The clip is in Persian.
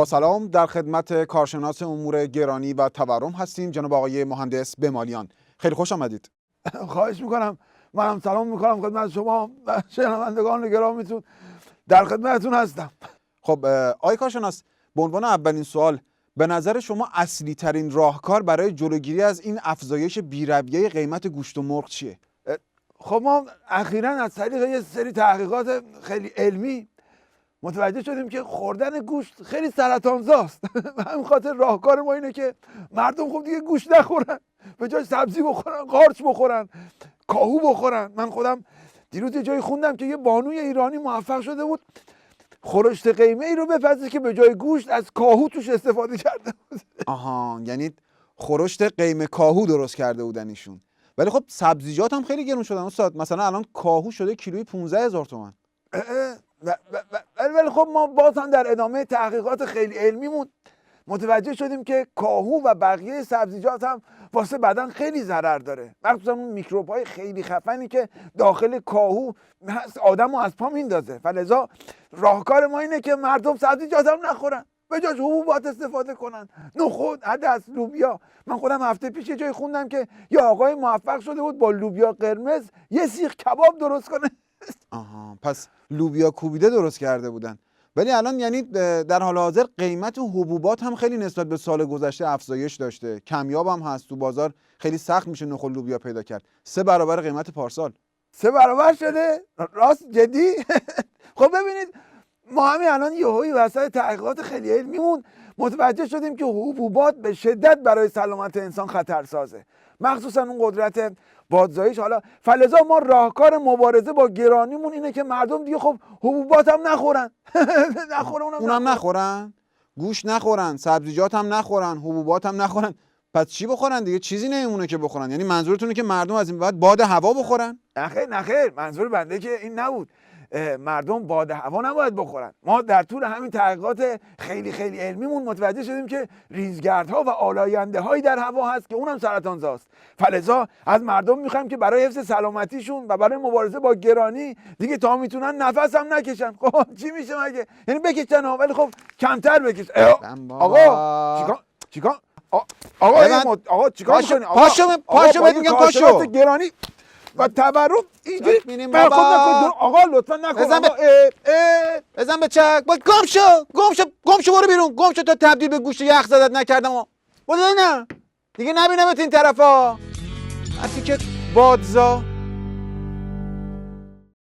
با سلام، در خدمت کارشناس امور گرانی و تورم هستیم، جناب آقای مهندس بمالیان. خیلی خوش آمدید. خواهش میکنم. منم سلام میکنم خدمت شما و شنوندگان گرامیتون. در خدمتتون هستم. خب آقای کارشناس، به عنوان اولین سوال، به نظر شما اصلی ترین راهکار برای جلوگیری از این افزایش بی‌رویه قیمت گوشت و مرغ چیه؟ خب ما اخیراً از طریق یه سری تحقیقات خیلی علمی متوجه شدیم که خوردن گوشت خیلی سرطانزاست. و همین خاطر راهکار ما اینه که مردم خب دیگه گوشت نخورن، به جای سبزی بخورن، قارچ بخورن، کاهو بخورن. من خودم دیروز یه جایی خوندم که یه بانوی ایرانی موفق شده بود خورشت قیمه ای رو بپزه که به جای گوشت از کاهو توش استفاده کرده بود. آها، یعنی خورشت قیمه کاهو درست کرده بودن ایشون. ولی خب سبزیجات هم خیلی گرون شدن استاد. مثلا الان کاهو شده کیلویی 15000 تومان. ولی خب ما باز هم در ادامه تحقیقات خیلی علمیمون متوجه شدیم که کاهو و بقیه سبزیجات هم واسه بدن خیلی ضرر داره، مخصوصا اون میکروب‌های خیلی خفنی که داخل کاهو هست آدمو از پا میندازه. فلذا راهکار ما اینه که مردم سبزیجات هم نخورن، به جاش حبوبات استفاده کنن، نخود، عدس، لوبیا. من خودم هفته پیش یه جایی خوندم که یه آقای موفق شده بود با لوبیا قرمز یه سیخ کباب درست کنه. آها، پس لوبیا کوبیده درست کرده بودن. ولی الان یعنی در حال حاضر قیمت حبوبات هم خیلی نسبت به سال گذشته افزایش داشته، کمیاب هم هست، تو بازار خیلی سخت میشه نخود لوبیا پیدا کرد. 3 برابر قیمت پارسال. 3 برابر شده؟ راست جدی؟ خب ببینید، ما همین الان یهویی وسط تحقیقات خیلی علمیمون متوجه شدیم که حبوبات به شدت برای سلامت انسان خطرسازه، مخصوصا اون قدرت بادزاییش. حالا فلذا ما راهکار مبارزه با گرانیمون اینه که مردم دیگه خب حبوبات هم نخورن. اونم نخورن، گوشت نخورن، سبزیجات هم نخورن، حبوبات هم نخورن. پس چی بخورن دیگه؟ چیزی نمیمونه که بخورن. یعنی منظورتونه که مردم از این بعد باد هوا بخورن؟ نخیر، منظور بنده که این نبود. مردم باد هوا نباید بخورن. ما در طول همین تحقیقات خیلی خیلی علمیمون متوجه شدیم که ریزگردها و آلاینده هایی در هوا هست که اونم سرطانزاست. فلذا از مردم میخوایم که برای حفظ سلامتیشون و برای مبارزه با گرانی دیگه تا میتونن نفس هم نکشن. خب چی میشه مگه؟ یعنی بکشن ها، ولی خب کمتر بکش. آقا چیکار آقا چیکار میکنی؟ پاشو میگم پاشو. گرانی و تورم اینجوری بابا. آقا لطفا نکن. بزن به چک. گم شو برو بیرون. گم شو تا تبدیل به گوشت یخ زدت نکردم. برو نه دیگه نبینمت این طرفا. حتی که بادزا